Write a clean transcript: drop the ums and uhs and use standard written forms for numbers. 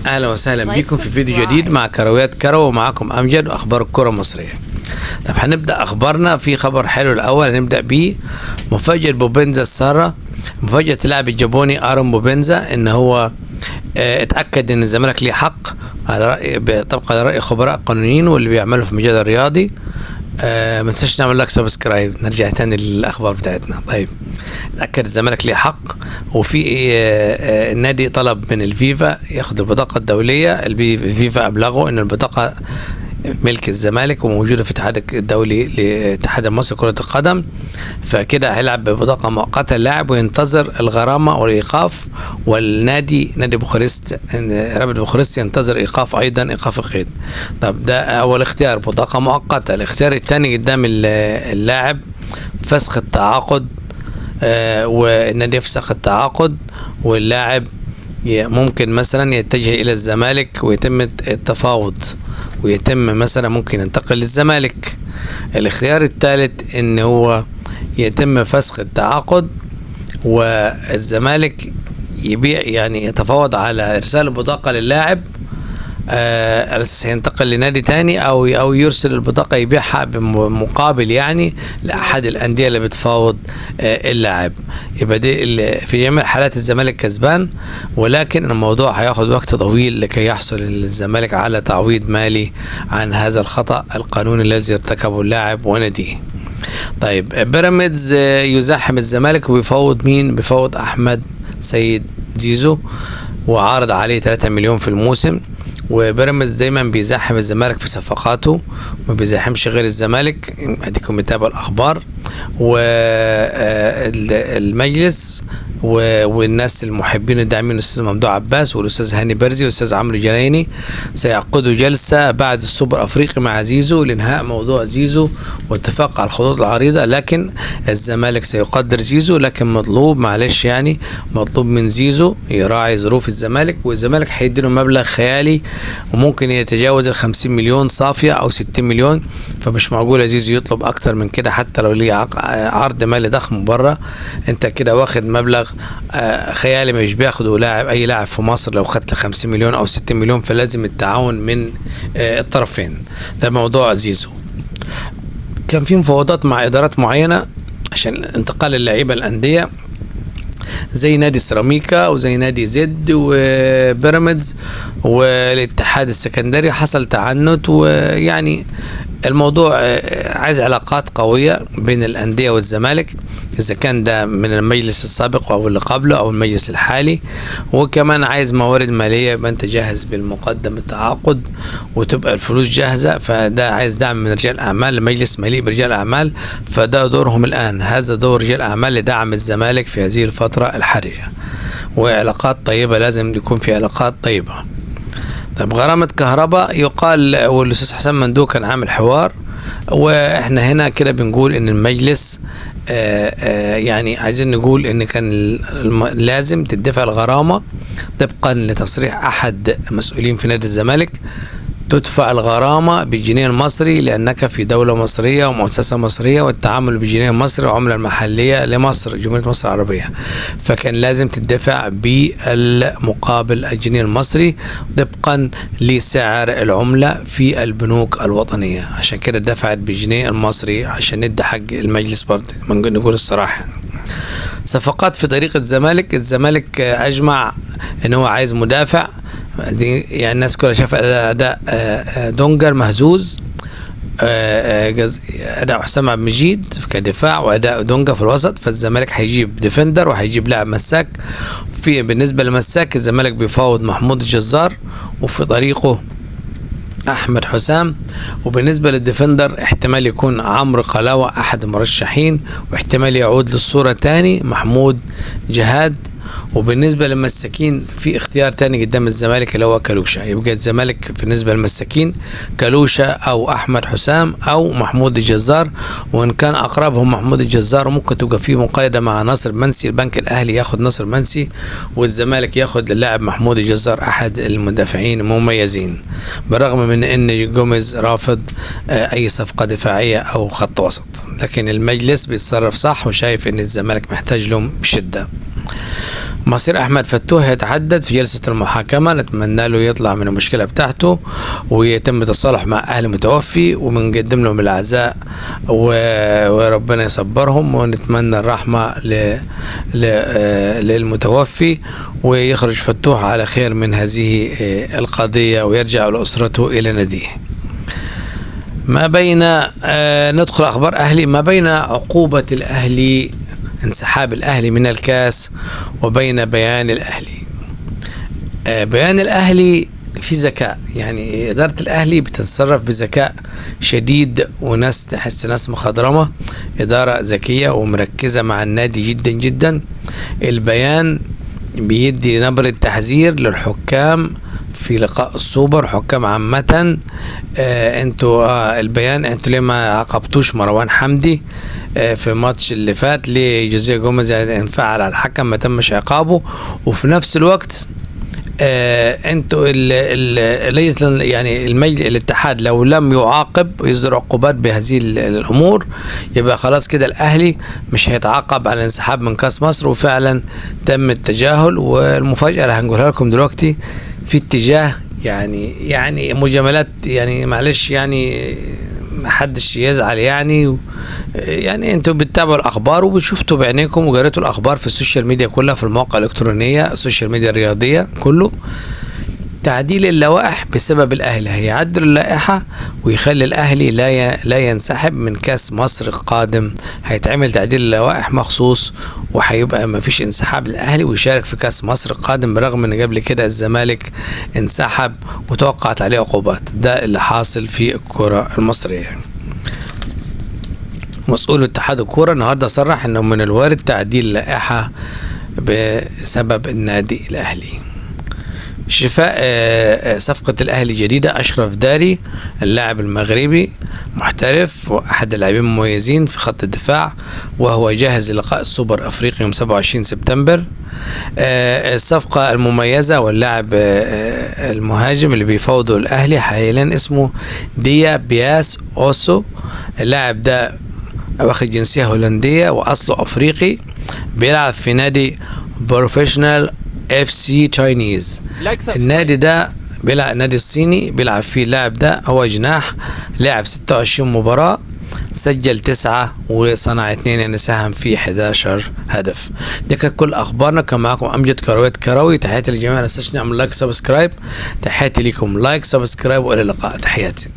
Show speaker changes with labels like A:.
A: اهلا وسهلا بكم في فيديو جديد مع كرويات كرو، ومعكم امجد واخبار الكره المصريه. طب هنبدا اخبارنا في خبر حلو. الاول هنبدا بيه مفاجاه بوبنزا الساره، مفاجاه اللاعب الجابوني ارون بوبنزا ان هو اتاكد ان الزمالك ليه حق على راي طبقا لراي خبراء قانونيين واللي بيعملوا في المجال الرياضي. ما تنساش نعمل لك سبسكرايب. نرجع تاني للاخبار بتاعتنا. طيب، اتاكد الزمالك ليه حق، وفي النادي طلب من الفيفا ياخد البطاقه الدوليه. الفيفا ابلغوا ان البطاقه ملك الزمالك وموجوده في الاتحاد الدولي للاتحاد المصري لكرة القدم، فكده هيلعب ببطاقه مؤقته اللاعب وينتظر الغرامه والايقاف. والنادي نادي بوخارست رابط بوخارست ينتظر ايقاف، ايضا ايقاف القيد. طب ده اول اختيار، بطاقه مؤقته. الاختيار الثاني قدام اللاعب فسخ التعاقد، والنادي يفسخ التعاقد واللاعب ممكن مثلا يتجه الى الزمالك ويتم التفاوض، ويتم مثلا ممكن ينتقل للزمالك. الاختيار الثالث ان هو يتم فسخ التعاقد والزمالك يبيع، يعني يتفاوض على ارسال البطاقة للاعب على اساس ينتقل لنادي تاني او يرسل البطاقة يبيعها بمقابل يعني لاحد الاندية اللي بتفاوض اللاعب. يبقى دي في جميع الحالات الزمالك كسبان، ولكن الموضوع هياخد وقت طويل لكي يحصل الزمالك على تعويض مالي عن هذا الخطأ القانوني الذي ارتكبه اللاعب وناديه. طيب، بيراميدز يزاحم الزمالك وبيفاوض مين؟ بيفاوض احمد سيد زيزو وعارض عليه 3 مليون في الموسم. وبيراميدز دايما بيزاحم الزمالك في صفقاته، ما بيزاحمش غير الزمالك. اديكم متابع الاخبار. والمجلس والناس المحبين الداعمين الاستاذ ممدوح عباس والاستاذ هاني برزي والاستاذ عمرو جنايني سيعقدوا جلسه بعد السوبر افريقي مع زيزو لانهاء موضوع زيزو واتفاق على الخطوط العريضه. لكن الزمالك سيقدر زيزو، لكن مطلوب معلش يعني مطلوب من زيزو يراعي ظروف الزمالك، والزمالك هيديله مبلغ خيالي وممكن يتجاوز 50 مليون صافيه او 60 مليون. فمش معقوله زيزو يطلب اكتر من كده حتى لو ليه عرض مالي ضخم بره. انت كده واخد مبلغ خيالي مش بياخده لاعب، اي لاعب في مصر لو خدت 50 مليون او 60 مليون، فلازم التعاون من الطرفين. ده موضوع زيزو. كان في مفاوضات مع ادارات معينه عشان انتقال اللعيبه الانديه زي نادي سيراميكا وزي نادي زد وبيراميدز والاتحاد السكندري. حصل تعنت، ويعني الموضوع عايز علاقات قوية بين الأندية والزمالك، إذا كان ده من المجلس السابق أو اللي قبله أو المجلس الحالي. وكمان عايز موارد مالية، يبقى أنت جاهز بالمقدم التعاقد وتبقى الفلوس جاهزة. فده عايز دعم من رجال أعمال، المجلس مليء برجال أعمال، فده دورهم الآن. هذا دور رجال أعمال لدعم الزمالك في هذه الفترة الحرجة، وعلاقات طيبة، لازم يكون في علاقات طيبة. طيب، غرامة كهرباء يقال، والاستاذ حسن مندوب كان عامل حوار، واحنا هنا كده بنقول ان المجلس يعني عايزين نقول ان كان لازم تدفع الغرامة طبقا لتصريح احد مسؤولين في نادي الزمالك. تدفع الغرامة بالجنيه المصري لأنك في دولة مصرية ومؤسسة مصرية، والتعامل بالجنيه المصري وعملة المحلية لمصر جمهورية مصر العربية، فكان لازم تدفع بالمقابل الجنيه المصري طبقا لسعر العملة في البنوك الوطنية. عشان كده دفعت بالجنيه المصري عشان ندي حق المجلس برضه، نقول الصراحة. صفقات في طريق الزمالك أجمع إن هو عايز مدافع. يعني الناس كلها شاف اداء دونجر مهزوز، اداء حسام عبد المجيد كدفاع واداء دونجا في الوسط. فالزمالك هيجيب ديفندر وهيجيب لاعب مساك. بالنسبه للمساك الزمالك بيفاوض محمود الجزار وفي طريقه احمد حسام. وبالنسبه للديفندر احتمال يكون عمرو قلاوه احد المرشحين، واحتمال يعود للصوره تاني محمود جهاد. وبالنسبة للمساكين في اختيار تاني قدام الزمالك اللي هو كالوشا. يبقى الزمالك بالنسبة للمساكين كالوشا أو أحمد حسام أو محمود الجزار، وإن كان أقربهم محمود الجزار ممكن تبقى فيه مقايضة مع ناصر منسي. البنك الأهلي ياخد ناصر منسي والزمالك ياخد اللاعب محمود الجزار أحد المدافعين المميزين، بالرغم من أن جوميز رافض أي صفقة دفاعية أو خط وسط. لكن المجلس بيتصرف صح وشايف أن الزمالك محتاج لهم بشدة. مصير أحمد فتوح يتحدد في جلسة المحاكمة، نتمنى له يطلع من المشكلة بتاعته ويتم التصالح مع أهل المتوفي، وبنقدم لهم العزاء وربنا يصبرهم، ونتمنى الرحمة للمتوفي، ويخرج فتوح على خير من هذه القضية ويرجع لأسرته إلى ناديه. ما بين ندخل أخبار أهلي. ما بين عقوبة الأهلي، انسحاب الأهلي من الكاس، وبين بيان الأهلي. بيان الأهلي في ذكاء، يعني إدارة الأهلي بتتصرف بذكاء شديد، وناس تحس ناس مخضرمة، إدارة ذكية ومركزة مع النادي جدا جدا. البيان بيدي نبرة تحذير للحكام في لقاء السوبر، حكام عامة. انتوا البيان، انتوا ليه ما عاقبتوش مروان حمدي في ماتش اللي فات؟ ليه جوزيه جوميز انفعل على الحكم ما تمش عقابه؟ وفي نفس الوقت انتوا يعني الاتحاد لو لم يعاقب ويصدر عقوبات بهذه الامور، يبقى خلاص كده الاهلي مش هيتعاقب على الانسحاب من كاس مصر. وفعلا تم التجاهل. والمفاجاه اللي هنقولها لكم دلوقتي في اتجاه يعني مجاملات، يعني معلش يعني محدش يزعل، يعني انتوا بتتابعوا الاخبار وبتشوفتوا بعينيكم وقريتوا الاخبار في السوشيال ميديا كلها، في المواقع الالكترونيه، السوشيال ميديا الرياضيه كله. تعديل اللوائح بسبب الاهلي، هيعدلوا اللائحه ويخلي الاهلي لا ينسحب من كاس مصر القادم. هيتعمل تعديل اللوائح مخصوص، وهيبقى ما فيش انسحاب للاهلي ويشارك في كاس مصر القادم، برغم ان قبل كده الزمالك انسحب وتوقعت عليه عقوبات. ده اللي حاصل في الكره المصريه. مسؤول اتحاد الكوره النهارده صرح انه من الوارد تعديل اللائحه بسبب النادي الاهلي. شفاء صفقة الأهلي جديدة، أشرف داري اللاعب المغربي محترف وأحد اللاعبين المميزين في خط الدفاع، وهو جاهز للقاء السوبر الأفريقي يوم 27 سبتمبر. الصفقة المميزة واللاعب المهاجم اللي بيفاوضه الأهلي حاليا اسمه ديا بياس أوسو. اللاعب ده واخد جنسية هولندية وأصله أفريقي، بيلعب في نادي بروفيشنال FC تشاينيز. النادي ده بيلعب النادي الصيني، بيلعب فيه اللاعب ده، هو جناح، لعب 26 مباراة، سجل 9 وصنع 2، يعني ساهم في 11 هدف. دي كانت كل اخبارنا. كان معاكم امجد كروي. تحياتي للجميع، لا تنسوا نعمل لايك سبسكرايب. تحياتي لكم، لايك سبسكرايب، والى اللقاء. تحياتي.